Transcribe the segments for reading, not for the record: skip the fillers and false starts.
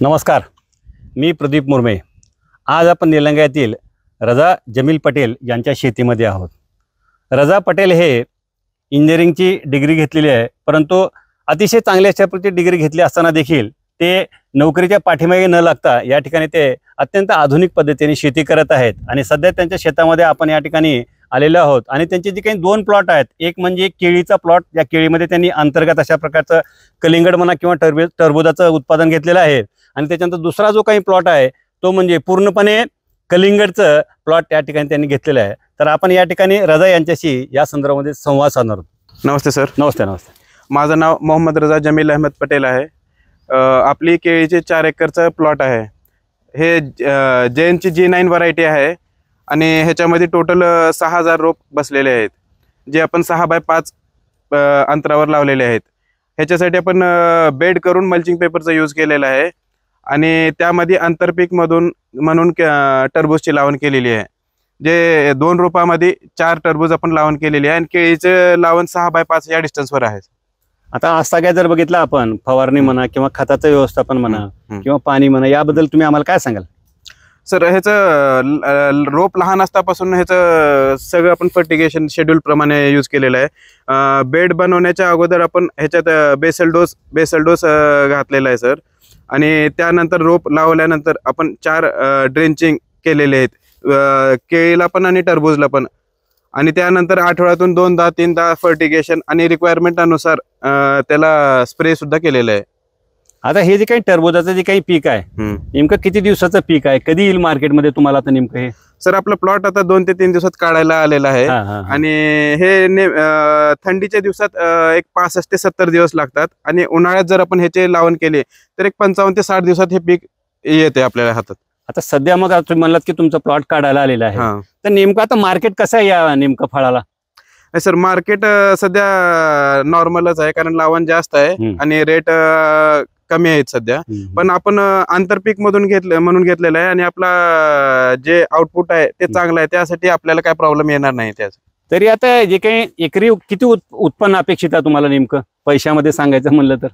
नमस्कार, मी प्रदीप मुर्मे। आज आपण निलंग्यातील रजा जमील पटेल यांच्या शेतीमध्ये आहोत। रजा पटेल हे इंजिनिअरिंगची डिग्री घेतलेली आहे, परंतु अतिशय चांगल्या अशा डिग्री घेतली असताना देखील ते नोकरीच्या पाठीमागे न लागता या ठिकाणी ते अत्यंत आधुनिक पद्धतीने शेती करत आहेत। आणि सध्या त्यांच्या शेतामध्ये आपण या ठिकाणी आलेलो आहोत आणि त्यांचे जे काही दोन प्लॉट आहेत, एक म्हणजे केळीचा प्लॉट, या केळीमध्ये त्यांनी अंतर्गत अशा प्रकारचं कलिंगड म्हणा किंवा टरबूजाचं उत्पादन घेतलेलं आहे। आणि त्याच्यानंतर दुसरा जो काही प्लॉट आहे तो म्हणजे पूर्णपणे कलिंगडचं प्लॉट या ठिकाणी त्यांनी घेतलेलं आहे। तर आपण या ठिकाणी रजा यांच्याशी या संदर्भामध्ये संवाद साधणार आहोत। नमस्ते सर। नमस्ते। नमस्ते। माझं नाव मोहम्मद रजा जमील अहमद पटेल आहे। आपली केळीचे 4 एकरचं प्लॉट आहे। हे जैनची G9 व्हरायटी आहे आणि ह्याच्यामध्ये टोटल 6000 रोप बसलेले आहेत, जे आपण 6 बाय 5 अंतरावर लावलेले आहेत। ह्याच्यासाठी आपण बेड करून मल्चिंग पेपरचा यूज केलेला आहे आणि त्यामध्ये आंतरपीक म्हणून टरबूजची लावण केलेली आहे। जे 2 रोपामध्ये 4 टरबूज आपण लावण केलेली आहे आणि केळीचं लावण 6 बाय 5 या डिस्टन्सवर आहे। आता आज सगळ्या जर बघितलं आपण, फवारणी म्हणा किंवा खताचं व्यवस्थापन म्हणा किंवा पाणी म्हणा, याबद्दल तुम्ही आम्हाला काय सांगाल? सर, ह्याचं रोप लहान असतापासून ह्याचं सगळं आपण फर्टिगेशन शेड्यूल प्रमाणे यूज केलेलं आहे। बेड बनवण्याच्या अगोदर आपण ह्याच्यात बेसल डोस घातलेला आहे सर। आणि त्यानंतर रोप लावल्यानंतर आपण 4 ड्रेंचिंग केलेले आहेत, केळीला पण आणि टरबूजला पण। आणि त्यानंतर आठवड्यातून 2-3 फर्टिगेशन आणि रिक्वायरमेंट अनुसार त्याला स्प्रे सुद्धा केलेलं आहे। आता हे जे काही टरबूजाचं जे काही पीक आहे, नेमकं किती दिवसाचं पीक आहे, कधी येईल मार्केटमध्ये तुम्हाला? आता नेमकं हे सर, आपला प्लॉट आता 2 ते 3 दिवसात काढायला आलेला आहे आणि हे थंडीच्या दिवसात एक 65 ते 70 दिवस लागतात आणि उन्हाळ्यात जर आपण ह्याचे लावण केले तर एक 55 ते 60 दिवसात हे पीक येते आपल्या हातात। आता सध्या मग तुम्ही म्हणलात की तुमचा प्लॉट काढायला आलेला आहे, तर नेमकं आता मार्केट कसं आहे या नेमकं फळाला? सर, मार्केट सध्या नॉर्मलच आहे, कारण लावण जास्त आहे आणि रेट कमी आहेत सध्या। पण आपण आंतरपीक म्हणून घेतलेलं आहे आणि आपला जे आउटपुट आहे ते चांगलं आहे, त्यासाठी आपल्याला काय प्रॉब्लेम येणार नाही त्याचा। तरी आता जे काही एकरी किती उत्पन्न अपेक्षित आहे तुम्हाला, नेमकं पैशामध्ये सांगायचं म्हणलं तर?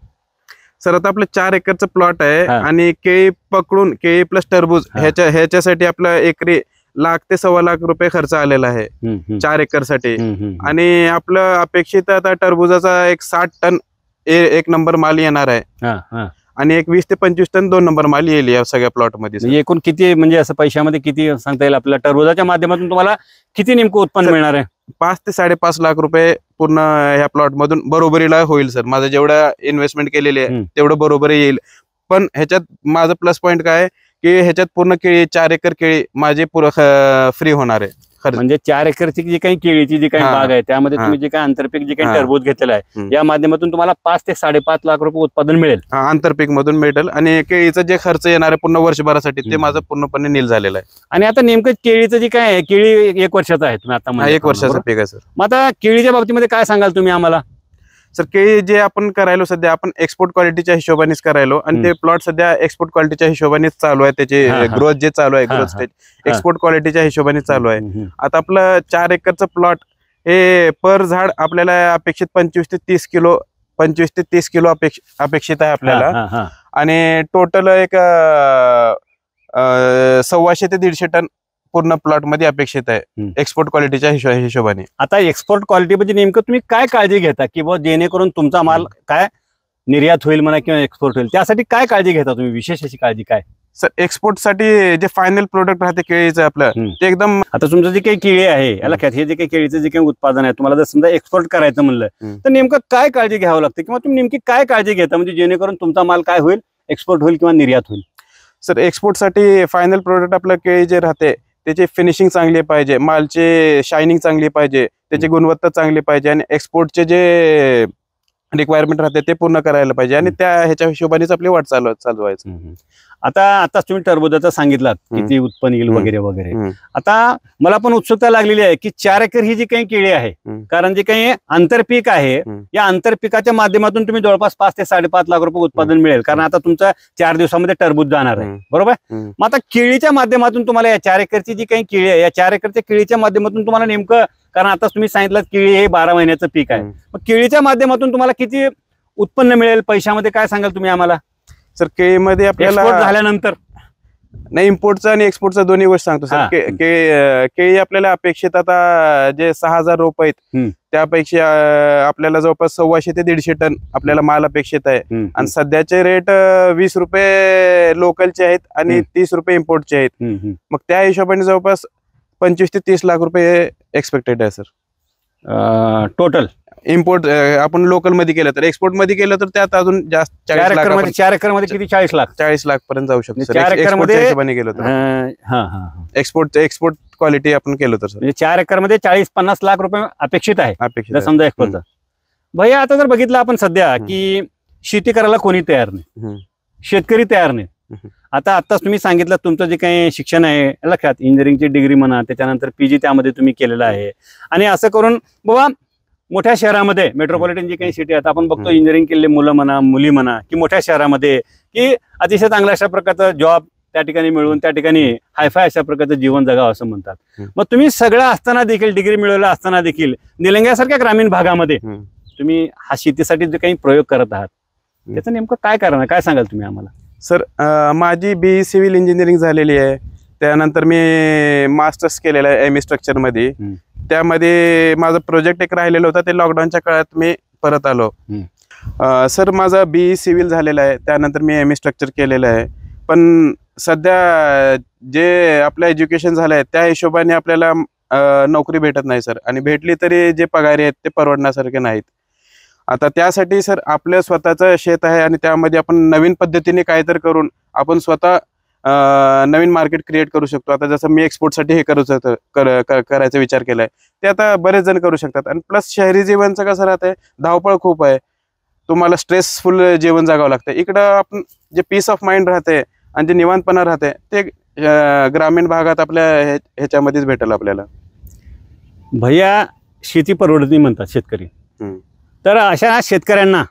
सर, आता आपलं 4 एकरचं प्लॉट आहे आणि केळी प्लस टरबूज ह्याच्यासाठी आपलं एकरी लाख ते 1.25 लाख रुपये खर्च आलेला आहे 4 एकरसाठी। आणि आपलं अपेक्षित आता टरबूजाचा एक 60 टन एक नंबर माल येणार आहे आणि एक 20 ते 25 टन 2 नंबर माल येईल या सगळ्या प्लॉट मध्ये। एकूण किती, म्हणजे असं पैशामध्ये किती सांगता येईल आपल्याला? टरबूजाच्या माध्यमातून तुम्हाला किती नेमकं उत्पन्न मिळणार आहे? 5 ते 5.5 लाख रुपये पूर्ण ह्या प्लॉट मधून बरोबरीला होईल सर। माझं जेवढं इन्व्हेस्टमेंट केलेली आहे तेवढं बरोबरी येईल। पण ह्याच्यात माझं प्लस पॉईंट काय की ह्याच्यात पूर्ण केळी 4 एकर केळी माझी फ्री होणार आहे। म्हणजे 4 एकरची जी काही केळीची जी काही बाग आहे त्यामध्ये तुम्ही जे काही आंतरपीक जे काही टरबूज घेतलेलं आहे या माध्यमातून तुम्हाला 5 ते 5.5 लाख रुपये उत्पादन मिळेल। आंतरपीक मधून मिळेल आणि केळीचं जे खर्च येणार आहे पूर्ण वर्षभरासाठी ते माझं पूर्णपणे नील झालेलं आहे। आणि आता नेमकं केळीचं जे काय आहे, केळी 1 वर्षाचं आहे तुम्ही आता? 1 वर्षाचं पीक आहे सर। मग आता केळीच्या बाबतीमध्ये काय सांगाल तुम्ही आम्हाला? सर, केळी जे आपण करायलो सध्या आपण एक्सपोर्ट क्वालिटीच्या हिशोबानेच करायलो आणि ते प्लॉट सध्या एक्सपोर्ट क्वालिटीच्या हिशोबानेच चालू आहे। त्याची ग्रोथ जे चालू आहे, ग्रोथ स्टेज एक्सपोर्ट क्वालिटीच्या हिशोबाने चालू आहे। आता आपलं 4 एकरचं प्लॉट हे पर झाड आपल्याला अपेक्षित 25 ते 30 किलो अपेक्षित आहे आपल्याला। आणि टोटल एक 125 ते 150 टन पूर्ण प्लॉट मध्ये अपेक्षित आहे एक्सपोर्ट क्वालिटीच्या हिशोबाने। आता एक्सपोर्ट क्वालिटी म्हणजे नेमकं तुम्ही काय काळजी घेता की बुवा जेणेकरून तुमचा माल काय निर्यात होईल म्हणा किंवा एक्सपोर्ट होईल, त्यासाठी काय काळजी घेता तुम्ही? विशेष अशी काळजी काय? सर, एक्सपोर्ट साठी जे फायनल प्रोडक्ट राहते केळीचं आपलं ते एकदम, आता तुमचं जे काही केळी आहे याला हे जे काही केळीचं जे काही उत्पादन आहे तुम्हाला जर समजा एक्सपोर्ट करायचं म्हणलं तर नेमकं काय काळजी घ्यावं लागतं किंवा तुम्ही नेमकी काय काळजी घेता म्हणजे जेणेकरून तुमचा माल काय होईल, एक्सपोर्ट होईल किंवा निर्यात होईल? सर, एक्सपोर्ट साठी फायनल प्रोडक्ट आपलं केळी जे राहते त्याची फिनिशिंग चांगली पाहिजे, मालची शायनिंग चांगली पाहिजे, त्याची गुणवत्ता चांगली पाहिजे आणि एक्सपोर्टचे जे रिक्वायरमेंट राहते ते पूर्ण करायला पाहिजे आणि त्या ह्याच्या हिशोबानेच आपली वाट चालवायचं। आता तुम्ही टरबूजाचं सांगितलं किती उत्पन्न येईल वगैरे वगैरे। आता मला पण उत्सुकता लागलेली आहे की 4 एकर ही जी काही केळी आहे, कारण जे काही आंतरपीक आहे या आंतरपिकाच्या माध्यमातून तुम्ही जवळपास 5 ते 5.5 लाख रुपये उत्पादन मिळेल, कारण आता तुमचं 4 दिवसामध्ये टरबूज जाणार आहे, बरोबर? मग आता केळीच्या माध्यमातून तुम्हाला या 4 एकरची जी काही केळी आहे या 4 एकरच्या केळीच्या माध्यमातून तुम्हाला नेमकं, कारण आता तुम्ही सांगितलं केळी हे 12 महिन्याचं पीक आहे, मग केळीच्या माध्यमातून तुम्हाला किती उत्पन्न मिळेल पैशामध्ये काय सांगाल तुम्ही आम्हाला? सर केळीमध्ये एक्सपोर्ट आपल्याला झाल्यानंतर? नाही, इम्पोर्टचा आणि एक्सपोर्टचा दोन्ही गोष्ट सांगतो हा. सर. केळी आपल्याला अपेक्षित आता जे 6,000 रोप आहेत हम्म. त्यापैकी आपल्याला जवळपास 125 ते 150 टन आपल्याला माल अपेक्षित आहे. आणि सध्याचे रेट 20 रुपये लोकलचे आहेत आणि 30 रुपये इम्पोर्टचे आहेत. मग त्या हिशोबाने जवळपास 25 ते 30 लाख रुपये एक्सपेक्टेड आहे सर. टोटल इम्पोर्ट आपण लोकल मध्ये केलं तर, एक्सपोर्ट मध्ये केलं तर त्यात अजून जास्त 4 एकर मध्ये 4 एकर मध्ये किती 40 लाख? 40 लाख पर्यंत जाऊ शकतो सर. 4 एकर मध्ये हिशोबाने गेलो तर एक्सपोर्ट क्वालिटी आपण केलं तर सर. म्हणजे 4 एकर मध्ये 40-50 लाख रुपये अपेक्षित आहे अपेक्षित जर आहे. समजा एक्सपोर्टचा. भैया आता जर बघितलं आपण सध्या की शेती करायला कोणी तयार नाही, शेतकरी तयार नाही. आताच तुम्ही सांगितलं तुमचं जे काही शिक्षण आहे लक्षात, इंजिनिअरिंगची डिग्री म्हणा, त्याच्यानंतर PG त्यामध्ये तुम्ही केलेलं आहे. आणि असं करून बाबा मोठ्या शहरामध्ये मेट्रोपॉलिटन जी काही सिटी आहेत आपण बघतो, इंजिनिअरिंग केलेले मुलं म्हणा, मुली म्हणा, की मोठ्या शहरामध्ये की अतिशय चांगल्या अशा प्रकारचं जॉब त्या ठिकाणी मिळवून त्या ठिकाणी हायफाय अशा प्रकारचं जीवन जगावं असं म्हणतात. मग तुम्ही सगळं असताना देखील, डिग्री मिळवलं असताना देखील निलंग्यासारख्या ग्रामीण भागामध्ये तुम्ही हा शेतीसाठी जे काही प्रयोग करत आहात त्याचं नेमकं काय कारण आहे, काय सांगाल तुम्ही आम्हाला? सर माझी BE सिव्हिल इंजिनिअरिंग झालेली आहे. त्यानंतर मी मास्टर्स केलेलं आहे ME स्ट्रक्चरमध्ये. त्यामध्ये माझा प्रोजेक्ट एक राहिलेला होता, ते लॉकडाऊनच्या काळात मी परत आलो. सर माझा BE सिव्हिल झालेला आहे, त्यानंतर मी ME स्ट्रक्चर केलेलं आहे. पण सध्या जे आपलं एज्युकेशन झालं आहे त्या हिशोबाने आपल्याला नोकरी भेटत नाही सर. आणि भेटली तरी जे पगारी आहेत ते परवडण्यासारखे नाहीत. आता त्यासाठी सर आपलं स्वतःचं शेत आहे आणि त्यामध्ये आपण नवीन पद्धतीने काहीतरी करून आपण स्वतः नवीन मार्केट क्रिएट करू शकतो. आता जसं मी एक्सपोर्टसाठी हे करायचा विचार केलाय, ते आता बरेच जण करू शकतात. आणि प्लस शहरी जीवनचं कसं राहतंय, धावपळ खूप आहे, तुम्हाला स्ट्रेसफुल जीवन जगावं लागतं. इकडं आपण जे पीस ऑफ माइंड राहते आणि जे निवांतपणा राहते ते ग्रामीण भागात आपल्या ह्याच्यामध्येच भेटेल आपल्याला. भैया शेती परवडत म्हणतात शेतकरी, तर अशा शेतकऱ्यांना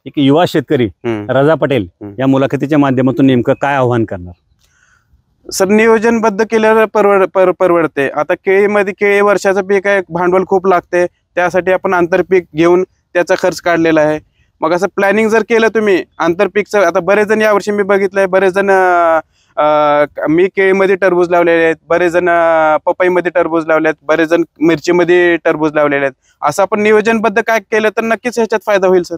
एक युवा शेतकरी रजा पटेल या मुलाखतीच्या माध्यमातून नेमकं काय आव्हान करणार? सर नियोजनबद्ध केल्यावर परवडते. आता केळी वर्षाचं पीक आहे, भांडवल खूप लागते, त्यासाठी आपण आंतरपीक घेऊन त्याचा खर्च काढलेला आहे. मग असं प्लॅनिंग जर केलं तुम्ही आंतरपीकचं, आता बरेच जण यावर्षी मी बघितलंय, बरेच जण मी केळीमध्ये टरबूज लावलेले आहेत, बरेच जण पपईमध्ये टरबूज लावले आहेत, बरेच जण मिरचीमध्ये टरबूज लावलेले आहेत. असं आपण नियोजनबद्ध काय केलं तर नक्कीच ह्याच्यात फायदा होईल सर.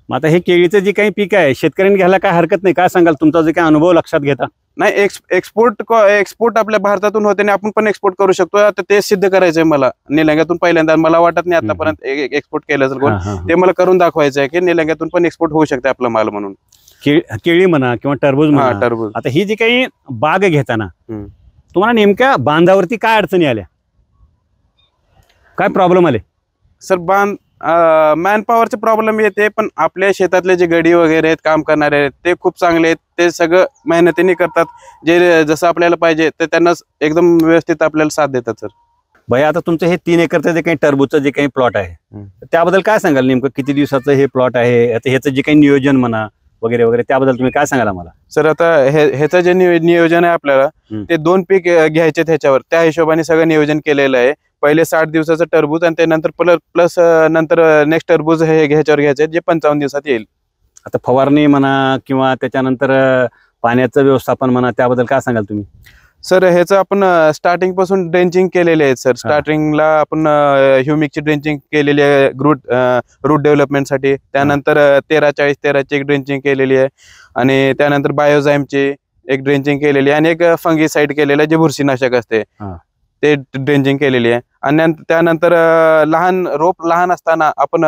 मग आता हे केळीचं जे काही पीक आहे शेतकऱ्यांनी घ्यायला काय हरकत नाही, काय सांगाल तुमचा जे काही अनुभव लक्षात घेता? नाही, एक्सपोर्ट आपल्या भारतातून होते आणि आपण पण एक्सपोर्ट करू शकतो. आता ते सिद्ध करायचंय मला निलंग्यातून. पहिल्यांदा मला वाटत नाही आतापर्यंत एक्सपोर्ट केलं तर कोण, ते मला करून दाखवायचं आहे की निलंग्यातून पण एक्सपोर्ट होऊ शकते आपला माल म्हणून. केळी म्हणा किंवा टरबूज म्हणा, टरबूज. आता ही जी काही बाग घेताना तुम्हाला नेमक्या बांधावरती काय अडचणी आल्या, काय प्रॉब्लेम आले? सर मॅन पॉवरचे प्रॉब्लेम येते, पण आपल्या शेतातले जे गडी वगैरे आहेत, काम करणारे आहेत, ते खूप चांगले आहेत. ते सगळं मेहनतीने करतात, जे जसं आपल्याला पाहिजे ते त्यांना एकदम व्यवस्थित आपल्याला साथ देतात सर. भैया आता तुमचं हे 3 एकरचं जे काही टरबूजचं जे काही प्लॉट आहे त्याबद्दल काय सांगाल? नेमकं किती दिवसाचं हे प्लॉट आहे, आता ह्याचं जे काही नियोजन म्हणा वगैरे वगैरे त्याबद्दल तुम्ही काय सांगाल आम्हाला? सर आता ह्याचं जे नियोजन आहे आपल्याला, ते 2 पीक घ्यायचे ह्याच्यावर, त्या हिशोबाने सगळं नियोजन केलेलं आहे. पहिले 60 दिवसाचं टरबूज आणि त्यानंतर प्लस नंतर नेक्स्ट टरबूज हे ह्याच्यावर घ्यायचे जे 55 दिवसात येईल. आता फवारणी म्हणा किंवा त्याच्यानंतर पाण्याचं व्यवस्थापन म्हणा, त्याबद्दल काय सांगाल तुम्ही? सर ह्याचं आपण स्टार्टिंग पासून ड्रेंचिंग केलेले आहेत सर. स्टार्टिंगला आपण ह्युमिकची ड्रेंचिंग केलेली आहे रूट डेव्हलपमेंटसाठी. त्यानंतर 13-40-13ची एक ड्रेंचिंग केलेली आहे आणि त्यानंतर बायोझाईमची एक ड्रेंचिंग केलेली आहे आणि एक फंगीसाईड केलेलं आहे जे बुरशीनाशक असते, ते ड्रेंचिंग केलेली आहे. आणि त्यानंतर रोप लहान असताना आपण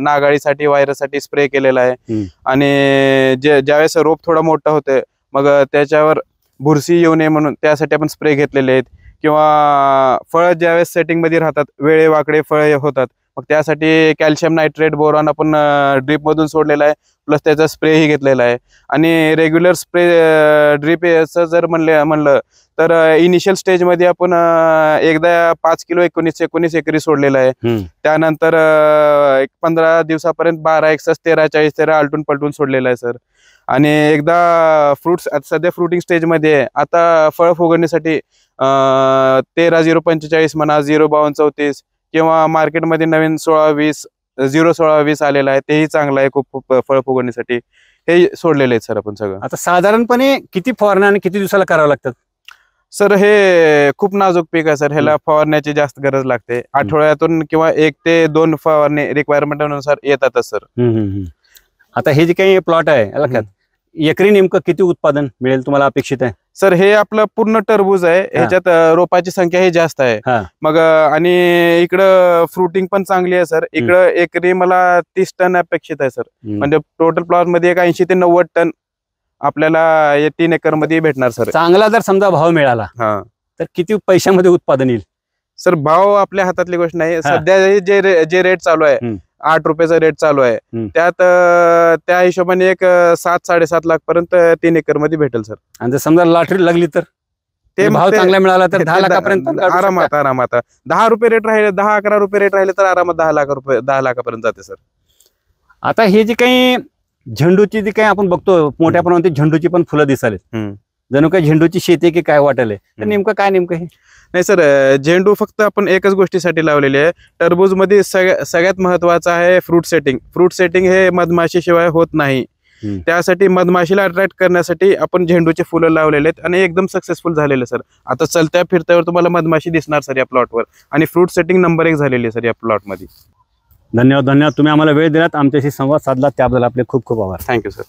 नागाळीसाठी व्हायरससाठी स्प्रे केलेला आहे. आणि ज्यावेळेस रोप थोडा मोठा होते मग त्याच्यावर बुरशी येऊ नये म्हणून त्यासाठी आपण स्प्रे घेतलेले आहेत. किंवा फळं ज्यावेळेस सेटिंगमध्ये राहतात, वेळे वाकडे फळे होतात, मग त्यासाठी कॅल्शियम नायट्रेट बोरॉन आपण ड्रीपमधून सोडलेला आहे, प्लस त्याचा स्प्रेही घेतलेला आहे. आणि रेग्युलर स्प्रे ड्रीप याचं जर म्हणलं तर इनिशियल स्टेजमध्ये आपण एकदा 5 किलो 19 एकरी सोडलेला आहे. त्यानंतर 15 दिवसापर्यंत 12 एकसस 13-40-13 आलटून पलटून सोडलेला आहे सर. आणि एकदा फ्रुट्स सध्या फ्रुटिंग स्टेजमध्ये आहे, आता फळ फुगवण्यासाठी 13-0-45 म्हणा, 0-52-34 किंवा मार्केटमध्ये नवीन 16-20 0-16-20 आलेला आहे, तेही चांगलं आहे खूप फळ फुगवण्यासाठी. हे सोडलेले आहेत सर आपण सगळं. आता साधारणपणे किती फवारण्या आणि किती दिवसाला करावं लागतात? सर हे खूप नाजूक पीक आहे सर, ह्याला फवारण्याची जास्त गरज लागते. आठवड्यातून किंवा 1 ते 2 फवारणी रिक्वायरमेंट अनुसार येतातच सर. आता हे जे काही प्लॉट आहे लक्षात, एकरी नेमकं किती उत्पादन मिळेल तुम्हाला अपेक्षित आहे? सर हे आपलं पूर्ण टरबूज आहे, ह्याच्यात रोपाची संख्या ही जास्त आहे. मग आणि इकडं फ्रुटिंग पण चांगली आहे सर. इकडं एकरी मला 30 टन अपेक्षित आहे सर. म्हणजे टोटल प्लॉट मध्ये एक 80 ते 90 टन आपल्याला या 3 एकर मध्ये भेटणार सर. चांगला जर समजा भाव मिळाला तर किती पैशामध्ये उत्पादन येईल? सर भाव आपल्या हातातली गोष्ट नाही. सध्या जे रेट चालू आहे, 8 रुपयाचा रेट चालू आहे, त्यात त्या हिशोबाने एक 7-7.5 लाख पर्यंत 3 एकर मध्ये भेटेल सर. आणि जर समजा लॉटरी लागली तर ते भाव चांगला मिळाला तर 10 लाखापर्यंत आरामात 10 रुपये रेट राहिले, 10-11 रुपये रेट राहिले तर आरामात 10 लाखापर्यंत जाते सर. आता हे जे काही झेंडूची जी काही आपण बघतो मोठ्या प्रमाणात झेंडूची पण फुलं दिसाले, जणू काही झेंडूची शेती की काय वाटले, तर नेमकं काय नेमकं हे? नाही सर, झेंडू फक्त आपण एकच गोष्टीसाठी लावलेली आहे. टरबूज मध्ये सगळ्यात महत्वाचं आहे फ्रूट सेटिंग. फ्रूट सेटिंग हे मधमाशी शिवाय होत नाही. त्यासाठी मधमाशीला अट्रॅक्ट करण्यासाठी आपण झेंडूचे फुलं लावलेले आहेत आणि एकदम सक्सेसफुल झालेले सर. आता चलत्या फिरत्यावर तुम्हाला मधमाशी दिसणार सर या प्लॉटवर. आणि फ्रूट सेटिंग नंबर 1 झालेली आहे सर या प्लॉट मध्ये. धन्यवाद. तुम्ही आम्हाला वेळ दिलात, आमच्याशी संवाद साधला, त्याबद्दल आपले खूप खूप आभार. Thank you sir.